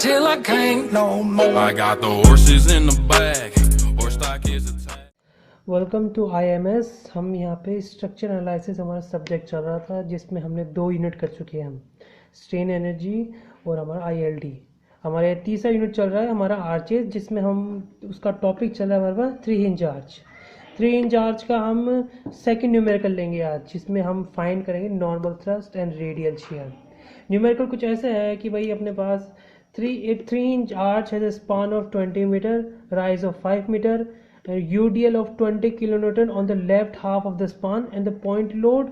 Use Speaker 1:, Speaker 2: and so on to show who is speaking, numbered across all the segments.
Speaker 1: till I can't no more. I got the horses in the back, horse stock is attached.
Speaker 2: Welcome to IMS। हम यहाँ पे structure analysis हमारा subject चल रहा था, जिसमें हमने 2 यूनिट कर चुके हैं हम, स्ट्रेन एनर्जी और हमारा ILD। हमारा तीसरा यूनिट चल रहा है हमारा आर्चेज, जिसमें हम उसका टॉपिक चल रहा है हमारे पास 3 इंच आर्च। 3 इंच आर्च का हम सेकंड न्यूमेरिकल लेंगे आज, जिसमें हम फाइंड करेंगे normal thrust and radial shear. Numerical कुछ ऐसे है कि भाई अपने पास 3 inch arch has a span of 20 metre, rise of 5 metre, UDL of 20 kilonewton on the left half of the span and the point load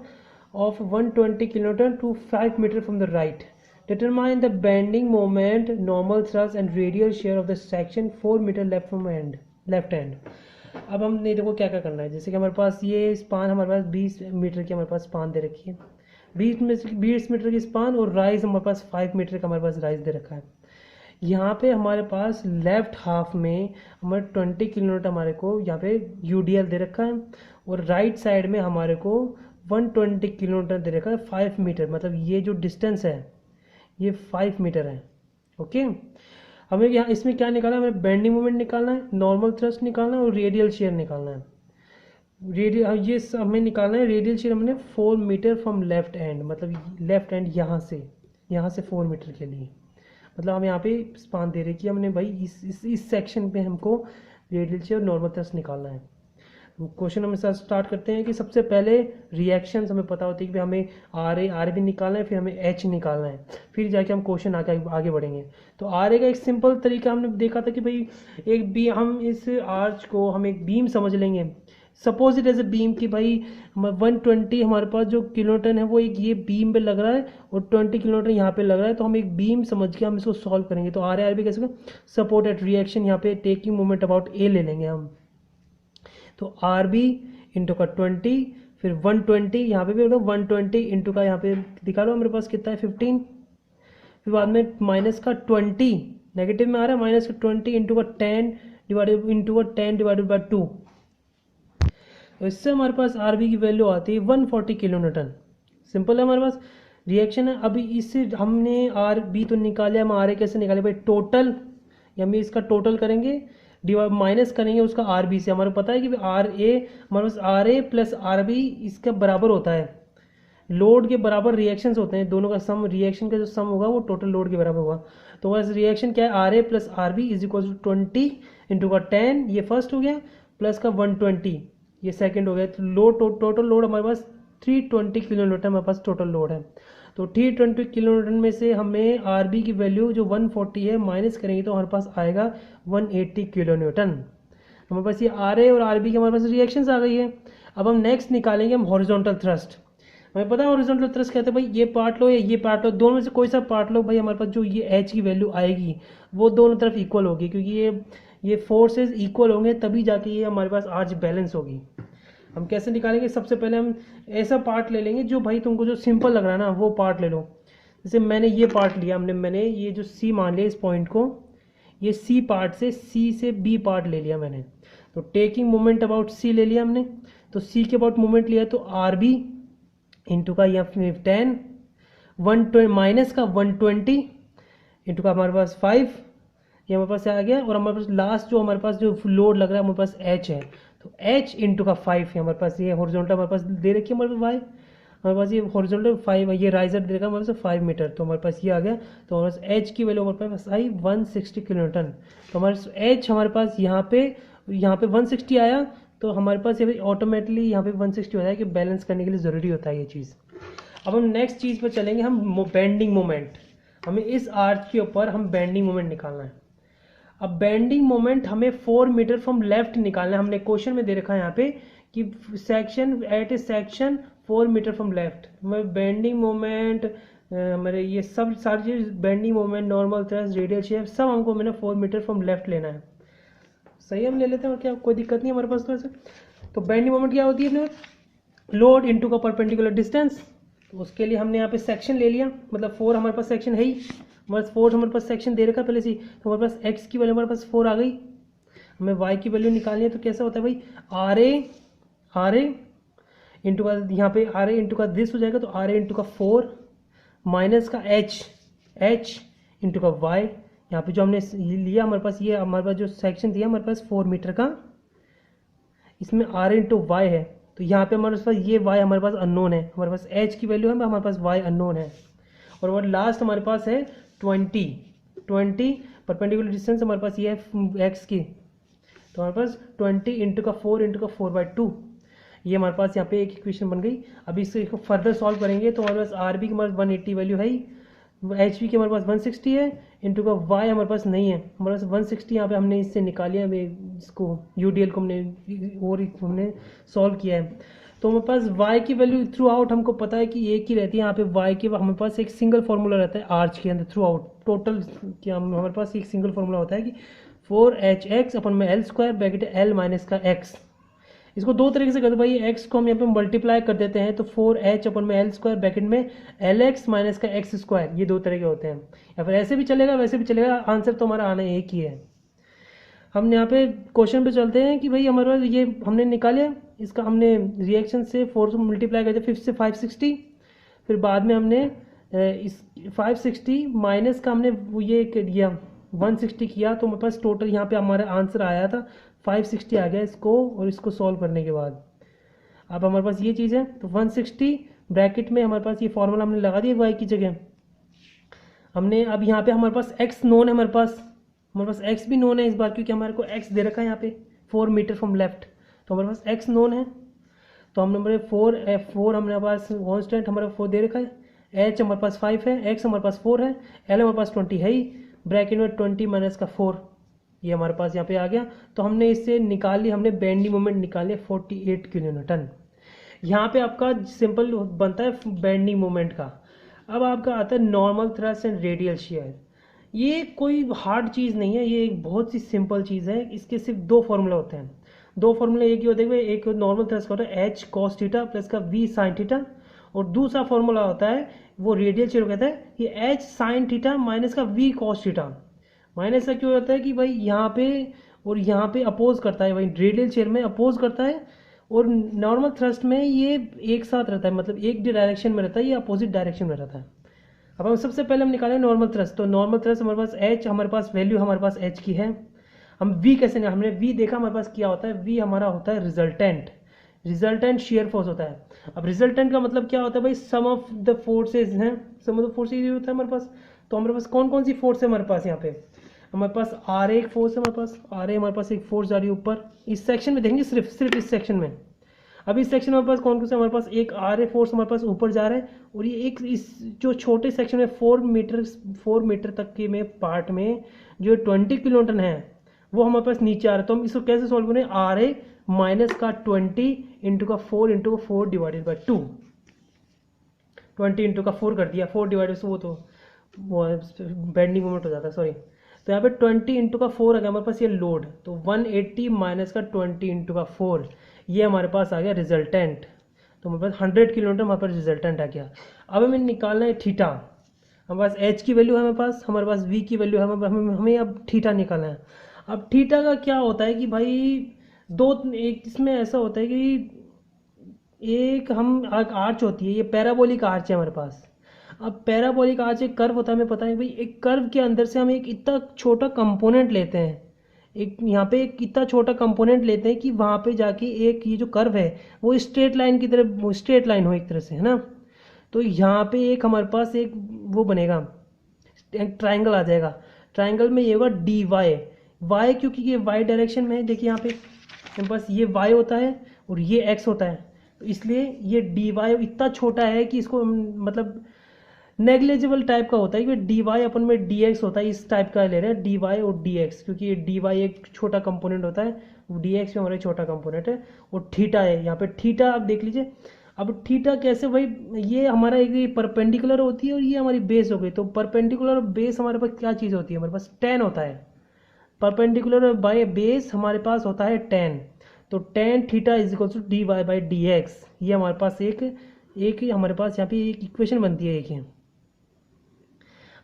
Speaker 2: of 120 kilonewton to 5 meter from the right. Determine the bending moment, normal thrust and radial shear of the section 4 meter left hand. अब हमने देखो क्या क्या करना है। जैसे कि हमारे पास ये स्पान हमारे पास 20 मीटर की हमारे पास स्पान दे रखी है, 20 मीटर की स्पान, और राइज हमारे पास 5 मीटर का हमारे पास राइज दे रखा है। यहाँ पे हमारे पास लेफ्ट हाफ में हमारे 20 किलोमीटर हमारे को यहाँ पे UDL दे रखा है, और राइट साइड में हमारे को 120 किलोमीटर दे रखा है 5 मीटर। मतलब ये जो डिस्टेंस है ये 5 मीटर है। ओके, हमें यहाँ इसमें क्या निकालना है, हमें बेंडिंग मोमेंट निकालना है, नॉर्मल थ्रस्ट निकालना है और रेडियल शेयर निकालना है। ये हमें निकालना है रेडियल शेयर हमने 4 मीटर फ्रॉम लेफ्ट एंड, मतलब लेफ्ट एंड यहाँ से 4 मीटर के लिए। मतलब हम यहाँ पे स्पान दे रहे कि हमने भाई इस सेक्शन पे हमको रेडियल शेयर और नॉर्मल थ्रस्ट निकालना है। क्वेश्चन हम साथ स्टार्ट करते हैं कि सबसे पहले रिएक्शंस हमें पता होती है कि हमें आर भी निकालना है, फिर हमें एच निकालना है, फिर जाके हम क्वेश्चन आगे बढ़ेंगे। तो आर का एक सिंपल तरीका हमने देखा था कि भाई एक बी हम इस आर्च को हम एक बीम समझ लेंगे। Suppose it as a beam कि भाई 120 हमारे पास जो किलोमीटर है वो एक ये बीम पे लग रहा है और 20 किलोमीटर यहाँ पे लग रहा है, तो हम एक बीम समझ के हम इसको सॉल्व करेंगे। तो आर भी कैसे सपोर्ट एट रिएक्शन, यहाँ पे टेकिंग मोमेंट अबाउट ए ले लेंगे हम। तो आर बी इंटू का 20, फिर 120 यहाँ पे भी 120 इंटू का यहाँ पे दिखा लो हमारे पास कितना है 15, फिर बाद में माइनस का 20 नेगेटिव में आ रहा है, माइनस का 20 इंटू का 10 डिवाइडेड बाई 2। तो इससे हमारे पास आरबी की वैल्यू आती है 140 किलो न्यूटन। सिंपल है, हमारे पास रिएक्शन है। अभी इससे हमने आर बी तो निकाले, हम आर ए कैसे निकाले भाई, टोटल या हम इसका टोटल करेंगे, माइनस करेंगे उसका आर बी से। हमारे पता है कि आर ए हमारे पास R A plus R B इसका बराबर होता है, लोड के बराबर रिएक्शंस होते हैं, दोनों का सम, रिएक्शन का जो सम होगा वो टोटल लोड के बराबर होगा। तो बस रिएक्शन क्या है, R A plus R B is equal to 20 into का 10, ये फर्स्ट हो गया, प्लस का 120 ये सेकंड हो गया। तो लोड टोटल लोड हमारे पास 320 किलो न्यूटन हमारे पास टोटल लोड है। तो 320 किलो न्यूटन में से हमें आरबी की वैल्यू जो 140 है माइनस करेंगे तो हमारे पास आएगा 180 किलो न्यूटन। हमारे पास ये आर ए और आरबी की हमारे पास रिएक्शंस आ गई है। अब हम नेक्स्ट निकालेंगे हम हॉरिजॉन्टल थ्रस्ट। हमें पता है हॉरिजॉन्टल थ्रस्ट कहते हैं भाई ये पार्ट लो या ये पार्ट लो, दोनों में से कोई सा पार्ट लो भाई, हमारे पास जो ये एच की वैल्यू आएगी वो दोनों तरफ इक्वल होगी, क्योंकि ये फोर्सेज इक्वल होंगे तभी जाके ये हमारे पास आर्च बैलेंस होगी। हम कैसे निकालेंगे, सबसे पहले हम ऐसा पार्ट ले लेंगे जो भाई तुमको जो सिंपल लग रहा है ना वो पार्ट ले लो। जैसे मैंने ये पार्ट लिया, मैंने ये जो सी मान लिया इस पॉइंट को, ये सी पार्ट से सी से बी पार्ट ले लिया मैंने। तो टेकिंग मोमेंट अबाउट सी ले लिया हमने, तो सी के अबाउट मोमेंट लिया, तो आर बी इंटू का यहाँ 10 120 माइनस का 120 इंटू का हमारे पास 5, ये हमारे पास आ गया। और हमारे पास लास्ट जो हमारे पास जो लोड लग रहा है हमारे पास एच है, तो h इंटू का 5 है हमारे पास, ये हॉरिजॉन्टल हमारे पास दे रखी है हमारे पास y, हमारे पास ये हॉरिजॉन्टल 5 है, ये राइजर दे रखा है हमारे पास 5 मीटर, तो हमारे पास ये आ गया। तो हमारे पास h की वैल्यू हमारे पास आई 160 किलो न्यूटन। तो हमारे h हमारे पास यहाँ पे 160 आया, तो हमारे पास ये ऑटोमेटिकली यहाँ पे 160 हो जाए कि बैलेंस करने के लिए ज़रूरी होता है ये चीज़। अब हम नेक्स्ट चीज़ पर चलेंगे, हम बेंडिंग मोमेंट। हमें इस आर्च के ऊपर हम बेंडिंग मोमेंट निकालना है। अब बेंडिंग मोमेंट हमें 4 मीटर फ्रॉम लेफ्ट निकालना है। हमने क्वेश्चन में दे रखा है यहाँ पे कि section at a section 4 metre from left. हमें बेंडिंग मोमेंट हमारे ये सब सारी चीज, bending moment, normal thrust, radial shear, सब हमको मैंने 4 मीटर फ्रॉम लेफ्ट लेना है। सही हम ले लेते हैं, और क्या कोई दिक्कत नहीं हमारे पास। तो ऐसे तो बेंडिंग मोमेंट क्या होती है अपने, लोड इंटू का परपेंडिकुलर डिस्टेंस। तो उसके लिए हमने यहाँ पे सेक्शन ले लिया, मतलब 4 हमारे पास सेक्शन है ही, हमारे पास 4 हमारे पास सेक्शन दे रखा पहले से, तो हमारे पास x की वैल्यू हमारे पास 4 आ गई। हमें y की वैल्यू निकालनी है, तो कैसा होता है भाई, आर ए इंटू का यहाँ पे आर ए इंटू का दिस हो जाएगा, तो आर ए इंटू का 4 माइनस का h इंटू का y, यहाँ पे जो हमने लिया हमारे पास, ये हमारे पास जो सेक्शन दिया हमारे पास 4 मीटर का, इसमें r इंटू वाई है, तो यहाँ पे हमारे पास ये y हमारे पास अननोन है, हमारे पास h की वैल्यू है, हमारे पास y अननोन है, और वो लास्ट हमारे पास है 20 परपेंडिकुलर डिस्टेंस हमारे पास ये है x की, तो हमारे पास 20 इंटू का 4/2, ये हमारे पास यहाँ पे एक इक्वेशन बन गई। अभी इसको फर्दर सॉल्व करेंगे तो हमारे पास आर बी की हमारे 180 वैल्यू है ही, एच बी की हमारे पास 160 है, इंटू का वाई हमारे पास नहीं है, हमारे पास 160 यहाँ पे हमने इससे निकाली है, इसको यूडीएल को हमने सॉल्व किया है। तो हमारे पास y की वैल्यू थ्रू आउट हमको पता है कि एक ही रहती है, यहाँ पे y के हमारे पास एक सिंगल फार्मूला रहता है आर्च के अंदर थ्रू आउट टोटल, क्या हमारे पास एक सिंगल फार्मूला होता है कि 4hx अपन में l² ब्रैकेट l माइनस का x। इसको दो तरीके से करते भाई, x को हम यहाँ पे मल्टीप्लाई कर देते हैं तो 4h अपन में l² ब्रैकेट में lx माइनस का x², ये दो तरह के होते हैं, या फिर ऐसे भी चलेगा वैसे भी चलेगा, आंसर तो हमारा आना एक ही है। हम यहाँ पे क्वेश्चन पे चलते हैं कि भाई हमारे पास ये हमने निकाले, इसका हमने रिएक्शन से 4 से मल्टीप्लाई कर दिया 5 से 560, फिर बाद में हमने इस 560 माइनस का हमने वो ये किया 160 किया, तो हमारे पास टोटल यहाँ पे हमारा आंसर आया था 560 आ गया इसको, और इसको सॉल्व करने के बाद अब हमारे पास ये चीज़ है, तो 160 ब्रैकेट में हमारे पास ये फॉर्मूला हमने लगा दिया y की जगह हमने। अब यहाँ पे हमारे पास x नोन है, हमारे पास x भी नोन है इस बार, क्योंकि हमारे को x दे रखा है यहाँ पे 4 मीटर फ्रॉम लेफ्ट, तो हमारे पास x नोन है, तो हम नंबर 4 हमारे पास कॉन्स्टेंट हमारा 4 दे रखा है, h हमारे पास 5 है, x हमारे पास 4 है, l हमारे पास 20 है ही, ब्रैकेट में 20 माइनस का 4, ये हमारे पास यहाँ पे आ गया। तो हमने इससे निकाल ली, हमने बेंडिंग मोमेंट निकाले 48 किलो न्यूटन। यहाँ पे आपका सिंपल बनता है बेंडिंग मोमेंट का। अब आपका आता है normal thrust and radial shear. ये कोई हार्ड चीज़ नहीं है, ये एक बहुत सी सिंपल चीज़ है। इसके सिर्फ दो फॉर्मूला होते हैं, दो फॉर्मूले एक ही होते हैं, एक नॉर्मल थ्रस्ट का होता है एच कॉस थीटा प्लस का वी साइन थीटा, और दूसरा फॉर्मूला होता है वो रेडियल शियर कहता है कि एच साइन थीटा माइनस का वी कॉस थीटा। माइनस का क्यों होता है कि भाई यहाँ पे और यहाँ पे अपोज करता है, भाई रेडियल शेयर में अपोज करता है, और नॉर्मल थ्रस्ट में ये एक साथ रहता है, मतलब एक डायरेक्शन में रहता है, ये अपोजिट डायरेक्शन में रहता है। अब हम सबसे पहले हम निकालें नॉर्मल थ्रस्ट, तो नॉर्मल थ्रस्ट हमारे पास एच, हमारे पास वैल्यू हमारे पास एच की है। हम वी कैसे निकाल, हमने वी देखा हमारे पास क्या होता है, वी हमारा होता है रिजल्टेंट शेयर फोर्स होता है। अब रिजल्टेंट का मतलब क्या होता है भाई, सम ऑफ द फोर्सेज हैं, सम ऑफ द फोर्सेज ये होता है हमारे पास। तो हमारे पास कौन कौन सी फोर्स है हमारे पास, यहाँ पे हमारे पास आर एक फोर्स है, हमारे पास एक फोर्स जा रही है ऊपर, इस सेक्शन में देखेंगे सिर्फ इस सेक्शन में। अब इस सेक्शन में हमारे पास कौन कौन से, हमारे पास एक आर ए फोर्स हमारे पास ऊपर जा रहा है, और ये एक इस जो छोटे सेक्शन में 4 मीटर तक के में पार्ट में जो 20 किलो न्यूटन है वो हमारे पास नीचे आ रहा है। तो हम इसको कैसे सॉल्व करें, आर ए माइनस का 20 इंटू का 4 डिवाइडेड बाई 2, 20 इंटू का 4 कर दिया, 4 डिवाइडेड से वो बेंडिंग मोमेंट हो जाता है, सॉरी। तो यहाँ पे 20 इंटू का 4 आ गया हमारे पास ये लोड, तो 180 माइनस का 20 इंटू का 4, ये हमारे पास आ गया रिजल्टेंट। तो हमारे पास 100 किलो न्यूटन हमारे पास रिजल्टेंट आ गया। अब हमें निकालना है थीटा, हमारे पास एच की वैल्यू है, हमारे पास वी की वैल्यू है, हमें अब थीटा निकालना है। अब थीटा का क्या होता है कि भाई एक इसमें ऐसा होता है कि एक हम आर्च होती है, ये पैराबोलिक आर्च है हमारे पास। अब पैराबोलिक आर्च एक कर्व होता है, हमें पता है भाई, एक कर्व के अंदर से हम एक इतना छोटा कंपोनेंट लेते हैं, एक यहाँ पे एक इतना छोटा कंपोनेंट लेते हैं कि वहाँ पे जाके एक ये जो कर्व है वो स्ट्रेट लाइन की तरह स्ट्रेट लाइन हो एक तरह से, है ना। तो यहाँ पे एक हमारे पास एक वो बनेगा, एक ट्राइंगल आ जाएगा, ट्राइंगल में ये होगा डी वाई, क्योंकि ये वाई डायरेक्शन में है। देखिए यहाँ पे हमारे पास ये वाई होता है और ये एक्स होता है, तो इसलिए ये डी वाई इतना छोटा है कि इसको मतलब नेग्लिजिबल टाइप का होता है कि डी वाई अपन में डी एक्स होता है, इस टाइप का ले रहे हैं डी वाई और डी एक्स, क्योंकि ये डी वाई एक छोटा कंपोनेंट होता है, डी एक्स भी हमारा छोटा कंपोनेंट है, और थीटा है यहाँ पे। थीटा आप देख लीजिए, अब थीटा कैसे भाई, ये हमारा एक परपेंडिकुलर होती है और ये हमारी बेस हो गई। तो परपेंडिकुलर और बेस हमारे पास क्या चीज़ होती है, हमारे पास टेन होता है। परपेंडिकुलर बाय बेस हमारे पास होता है टेन, तो tan theta is equal to d y by d x. ये हमारे पास एक हमारे पास यहाँ पे एक इक्वेशन बनती है, एक है।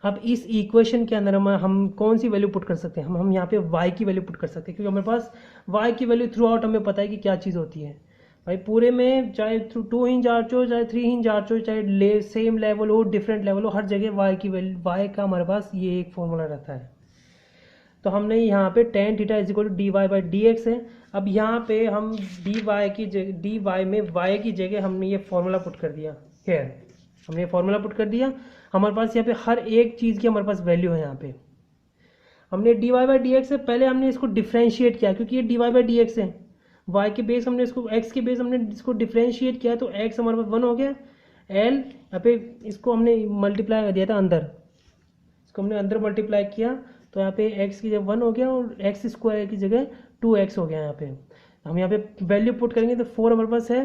Speaker 2: अब इस इक्वेशन के अंदर हम कौन सी वैल्यू पुट कर सकते हैं, हम यहाँ पे y की वैल्यू पुट कर सकते हैं, क्योंकि हमारे पास y की वैल्यू थ्रू आउट हमें पता है कि क्या चीज़ होती है भाई। पूरे में चाहे 2 इंच आर्च हो, चाहे 3 इंच आर्च हो, चाहे सेम लेवल हो डिफरेंट लेवल हो, हर जगह y की वैल्यू, y का हमारे पास ये एक फॉर्मूला रहता है। तो हमने यहाँ पे tan theta is equal to d y by d x है। अब यहाँ पे हम डी वाई में y की जगह हमने ये फॉर्मूला पुट कर दिया है, हमने ये फॉर्मूला पुट कर दिया। हमारे पास यहाँ पे हर एक चीज़ की हमारे पास वैल्यू है। यहाँ पे हमने d y by d x है, पहले हमने इसको डिफ्रेंशिएट किया क्योंकि ये d y by d x है, y के बेस हमने इसको x के बेस हमने इसको डिफ्रेंशिएट किया तो x हमारे पास 1 हो गया। l यहाँ पे इसको हमने मल्टीप्लाई कर दिया था अंदर, इसको हमने अंदर मल्टीप्लाई किया तो यहाँ पे x की जगह 1 हो गया और x स्क्वायर की जगह 2x हो गया। यहाँ पे हम यहाँ पे वैल्यू पुट करेंगे तो 4 हमारे पास है,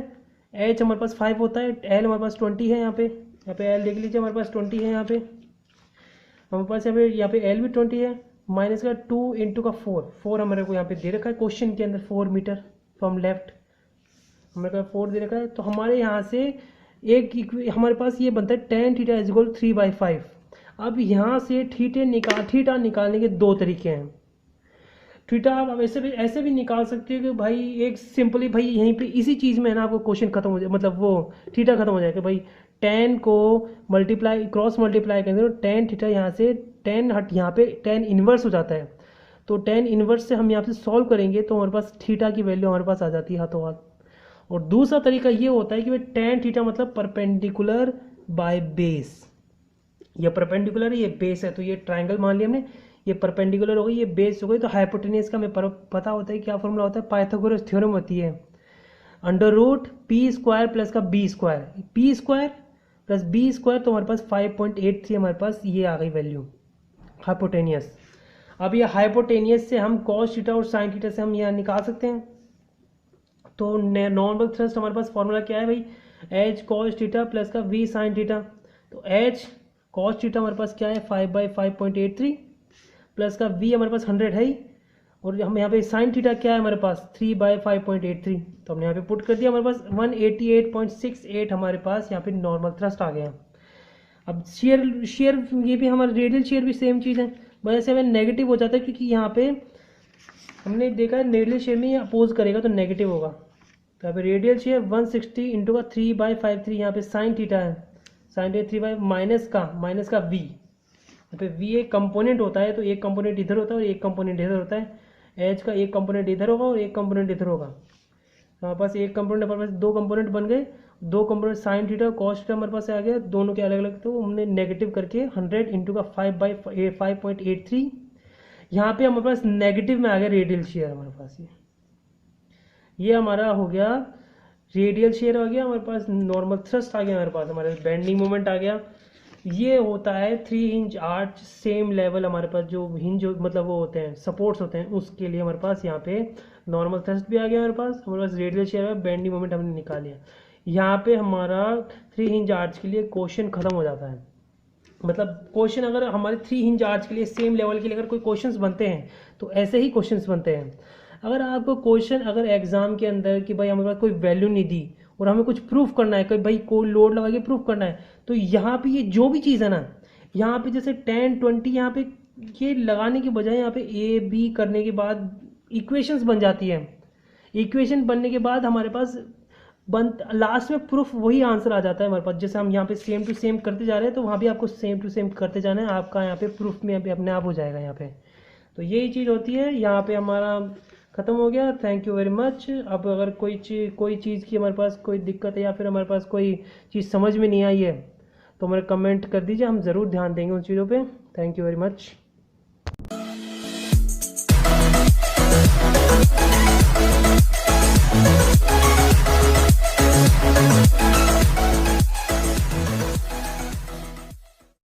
Speaker 2: h हमारे पास 5 होता है, l हमारे पास 20 है। यहाँ पे l देख लीजिए हमारे पास 20 है। यहाँ पे हमारे पास यहाँ पे l भी 20 है, माइनस का 2 इंटू का 4 हमारे को यहाँ पे दे रखा है क्वेश्चन के अंदर 4 मीटर फ्रॉम लेफ्ट हमारे को 4 दे रखा है। तो हमारे यहाँ से हमारे पास ये बनता है tan थीटा इज इक्वल 3/5। अब यहाँ से थीटा निकालने के दो तरीके हैं। थीटा आप ऐसे भी निकाल सकते हो कि भाई एक सिंपली भाई यहीं पे इसी चीज़ में है ना आपको क्वेश्चन खत्म हो जाए, मतलब वो थीटा खत्म हो जाएगा। भाई tan को क्रॉस मल्टीप्लाई करेंगे तो tan थीटा यहाँ से यहाँ पे tan इन्वर्स हो जाता है। तो tan इन्वर्स से हम यहाँ से सॉल्व करेंगे तो हमारे पास थीटा की वैल्यू हमारे पास आ जाती है हाथों हाथ। और दूसरा तरीका ये होता है कि भाई tan थीटा मतलब परपेंडिकुलर बाय बेस, ये परपेंडिकुलर है ये बेस है, तो ये ट्राइंगल मान लिया हमने, ये परपेंडिकुलर हो गई ये बेस हो गई। तो हाइपोटेन्यूज का हमें पता होता है क्या फॉर्मूला होता है, पाइथागोरस थ्योरम होती है under root P square plus का B square, P square plus B square, तो हमारे पास 5.83 हमारे पास ये आ गई वैल्यू हाइपोटेनियस। अब ये हाइपोटेनियस से हम कॉस थीटा और साइन थीटा से हम यहाँ निकाल सकते हैं। तो नॉर्मल थ्रस्ट हमारे पास फॉर्मूला क्या है भाई, एच कॉस थीटा प्लस का वी साइन थीटा। तो एच कॉस थीटा हमारे पास क्या है 5/5.83 प्लस का वी हमारे पास 100 है ही, और हम यहाँ पे साइन थीटा क्या है हमारे पास 3/5.83। तो हमने यहाँ पे पुट कर दिया, हमारे पास 188.68 हमारे पास यहाँ पे नॉर्मल थ्रस्ट आ गया। अब शेयर ये भी हमारा रेडियल शेयर भी सेम चीज़ है, वजह से हमें नेगेटिव हो जाता है क्योंकि यहाँ पे हमने देखा है रेडियल शेयर में ये अपोज करेगा तो नेगेटिव होगा। तो यहाँ पे रेडियल शेयर 160 इंटू का 3/53, यहाँ पे साइन थीटा है, साइन थीटा 3 माइनस का वी, यहाँ पे वी एक कंपोनेंट होता है तो एक कंपोनेंट इधर होता है और एक कंपोनेंट इधर होता है। एच का एक कंपोनेंट इधर होगा और एक कंपोनेंट इधर होगा। हमारे पास एक कंपोनेंट हमारे पास दो कंपोनेंट बन गए, दो component sine theta cos theta हमारे पास आ गया, दोनों के अलग अलग। तो हमने नेगेटिव करके 100 इंटू का 5/5.83, यहाँ पे हमारे पास नेगेटिव में आ गया रेडियल शेयर हमारे पास। ये हमारा हो गया रेडियल शेयर आ गया हमारे पास, नॉर्मल थ्रस्ट आ गया हमारे पास, हमारे बेंडिंग मोमेंट आ गया। ये होता है 3 इंच आर्च सेम लेवल हमारे पास जो हिंज मतलब वो होते हैं सपोर्ट्स होते हैं, उसके लिए हमारे पास यहाँ पे नॉर्मल थ्रस्ट भी आ गया हमारे पास रेडियल शेयर है, बेंडिंग मोमेंट हमने निकाल लिया। यहाँ पे हमारा 3 इंच आर्च के लिए क्वेश्चन खत्म हो जाता है। मतलब क्वेश्चन अगर हमारे 3 इंच आर्च के लिए सेम लेवल के लिए अगर कोई क्वेश्चंस बनते हैं तो ऐसे ही क्वेश्चंस बनते हैं। अगर आपको क्वेश्चन अगर एग्जाम के अंदर कि भाई हमारे पास कोई वैल्यू नहीं दी और हमें कुछ प्रूफ करना है कि भाई कोई लोड लगा के प्रूफ करना है, तो यहाँ पे ये जो भी चीज़ है ना, यहाँ पे जैसे 10 20 यहाँ पे ये लगाने की बजाय यहाँ पे ए बी करने के बाद इक्वेशंस बन जाती है। इक्वेशन बनने के बाद हमारे पास लास्ट में प्रूफ वही आंसर आ जाता है हमारे पास। जैसे हम यहाँ पे सेम टू सेम करते जा रहे हैं तो वहाँ भी आपको सेम टू सेम करते जाना है, आपका यहाँ पे प्रूफ में अभी अपने आप हो जाएगा यहाँ पे। तो यही चीज़ होती है। यहाँ पे हमारा ख़त्म हो गया। Thank you very much. अब अगर कोई चीज़ की हमारे पास कोई दिक्कत है या फिर हमारे पास कोई चीज़ समझ में नहीं आई है तो हमारे कमेंट कर दीजिए, हम ज़रूर ध्यान देंगे उन चीज़ों पे। Thank you very much.